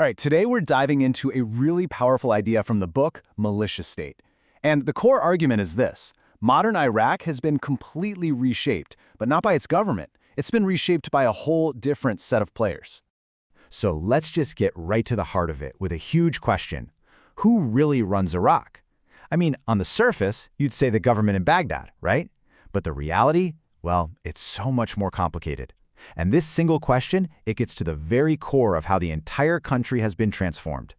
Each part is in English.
All right, today we're diving into a really powerful idea from the book, Militia State. And the core argument is this. Modern Iraq has been completely reshaped, but not by its government. It's been reshaped by a whole different set of players. So let's just get right to the heart of it with a huge question. Who really runs Iraq? I mean, on the surface, you'd say the government in Baghdad, right? But the reality? Well, it's so much more complicated. And this single question, it gets to the very core of how the entire country has been transformed.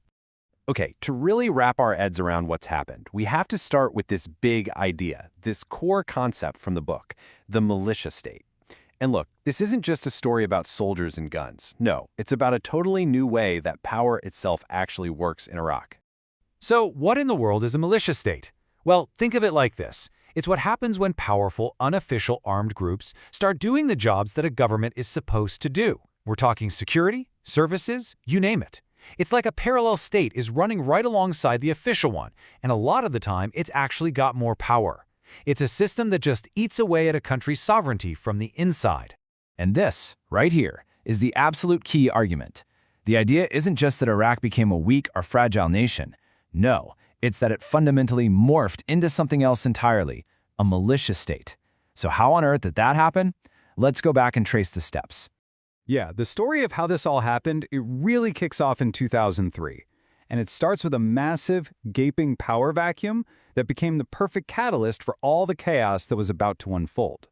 Okay, to really wrap our heads around what's happened, we have to start with this big idea, this core concept from the book, the militia state. And look, this isn't just a story about soldiers and guns. No, it's about a totally new way that power itself actually works in Iraq. So what in the world is a militia state? Well, think of it like this. It's what happens when powerful, unofficial armed groups start doing the jobs that a government is supposed to do. We're talking security, services, you name it. It's like a parallel state is running right alongside the official one, and a lot of the time it's actually got more power. It's a system that just eats away at a country's sovereignty from the inside. And this, right here, is the absolute key argument. The idea isn't just that Iraq became a weak or fragile nation. No, it's that it fundamentally morphed into something else entirely, a militia state. So how on earth did that happen? Let's go back and trace the steps. Yeah, the story of how this all happened, it really kicks off in 2003. And it starts with a massive, gaping power vacuum that became the perfect catalyst for all the chaos that was about to unfold.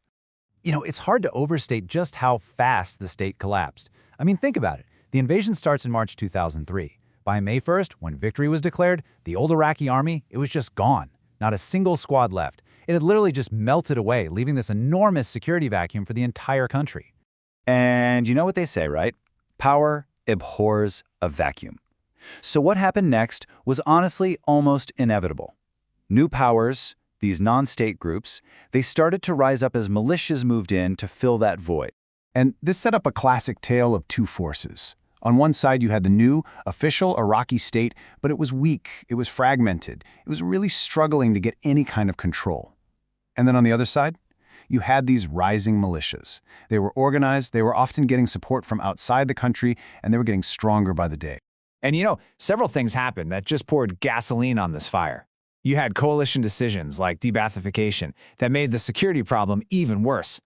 You know, it's hard to overstate just how fast the state collapsed. I mean, think about it. The invasion starts in March 2003. By May 1st, when victory was declared, the old Iraqi army, it was just gone. Not a single squad left. It had literally just melted away, leaving this enormous security vacuum for the entire country. And you know what they say, right? Power abhors a vacuum. So what happened next was honestly almost inevitable. New powers, these non-state groups, they started to rise up as militias moved in to fill that void. And this set up a classic tale of two forces. On one side, you had the new, official Iraqi state, but it was weak, it was fragmented, it was really struggling to get any kind of control. And then on the other side, you had these rising militias. They were organized, they were often getting support from outside the country, and they were getting stronger by the day. And you know, several things happened that just poured gasoline on this fire. You had coalition decisions like de-Baathification that made the security problem even worse.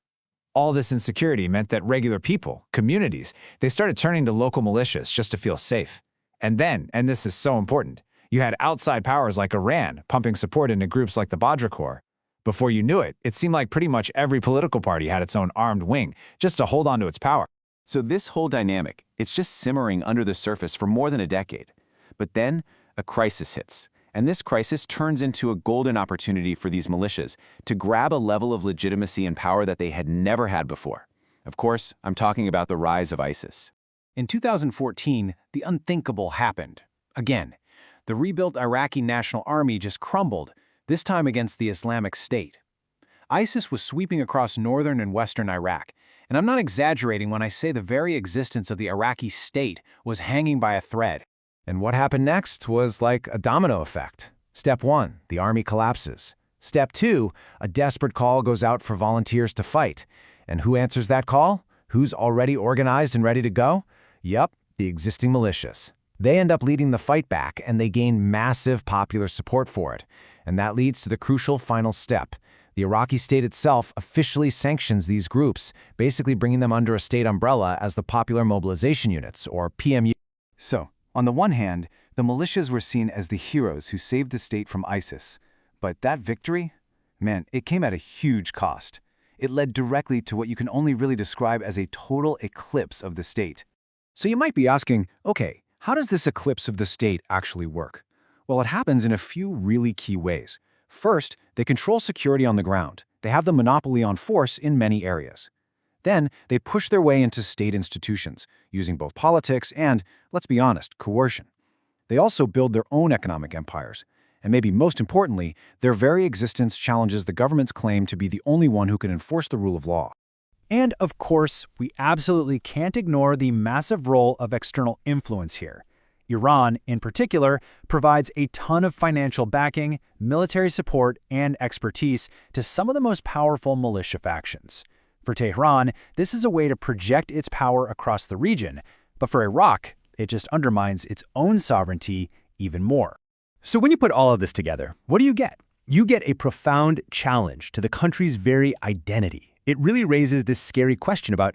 All this insecurity meant that regular people, communities, they started turning to local militias just to feel safe. And then, and this is so important, you had outside powers like Iran pumping support into groups like the Badr Corps. Before you knew it, it seemed like pretty much every political party had its own armed wing just to hold on to its power. So this whole dynamic, it's just simmering under the surface for more than a decade. But then a crisis hits. And this crisis turns into a golden opportunity for these militias to grab a level of legitimacy and power that they had never had before. Of course, I'm talking about the rise of ISIS. In 2014, the unthinkable happened. Again, the rebuilt Iraqi National Army just crumbled, this time against the Islamic State. ISIS was sweeping across northern and western Iraq, and I'm not exaggerating when I say the very existence of the Iraqi state was hanging by a thread. And what happened next was like a domino effect. Step 1, the army collapses. Step 2, a desperate call goes out for volunteers to fight. And who answers that call? Who's already organized and ready to go? Yep, the existing militias. They end up leading the fight back, and they gain massive popular support for it. And that leads to the crucial final step. The Iraqi state itself officially sanctions these groups, basically bringing them under a state umbrella as the Popular Mobilization Units, or PMU. So, on the one hand, the militias were seen as the heroes who saved the state from ISIS. But that victory? Man, it came at a huge cost. It led directly to what you can only really describe as a total eclipse of the state. So you might be asking, okay, how does this eclipse of the state actually work? Well, it happens in a few really key ways. First, they control security on the ground. They have the monopoly on force in many areas. Then, they push their way into state institutions, using both politics and, let's be honest, coercion. They also build their own economic empires. And maybe most importantly, their very existence challenges the government's claim to be the only one who can enforce the rule of law. And of course, we absolutely can't ignore the massive role of external influence here. Iran, in particular, provides a ton of financial backing, military support, and expertise to some of the most powerful militia factions. For Tehran, this is a way to project its power across the region, but for Iraq, It just undermines its own sovereignty even more. So when you put all of this together, what do you get? You get a profound challenge to the country's very identity. It really raises this scary question about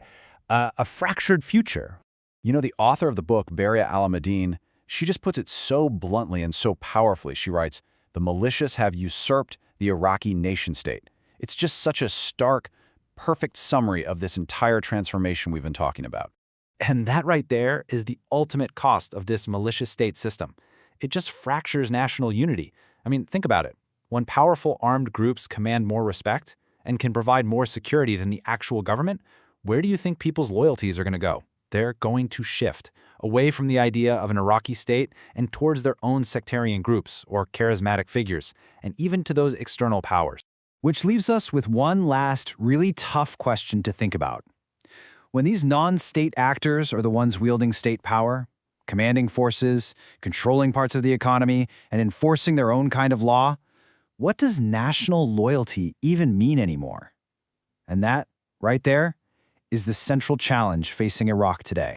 a fractured future. You know, the author of the book, Baria Alamuddin, she just puts it so bluntly and so powerfully. She writes, "The militias have usurped the Iraqi nation-state." It's just such a stark, perfect summary of this entire transformation we've been talking about. And that right there is the ultimate cost of this militia state system. It just fractures national unity. I mean, think about it. When powerful armed groups command more respect and can provide more security than the actual government, where do you think people's loyalties are going to go? They're going to shift away from the idea of an Iraqi state and towards their own sectarian groups or charismatic figures, and even to those external powers. Which leaves us with one last really tough question to think about. When these non-state actors are the ones wielding state power, commanding forces, controlling parts of the economy, and enforcing their own kind of law, what does national loyalty even mean anymore? And that, right there, is the central challenge facing Iraq today.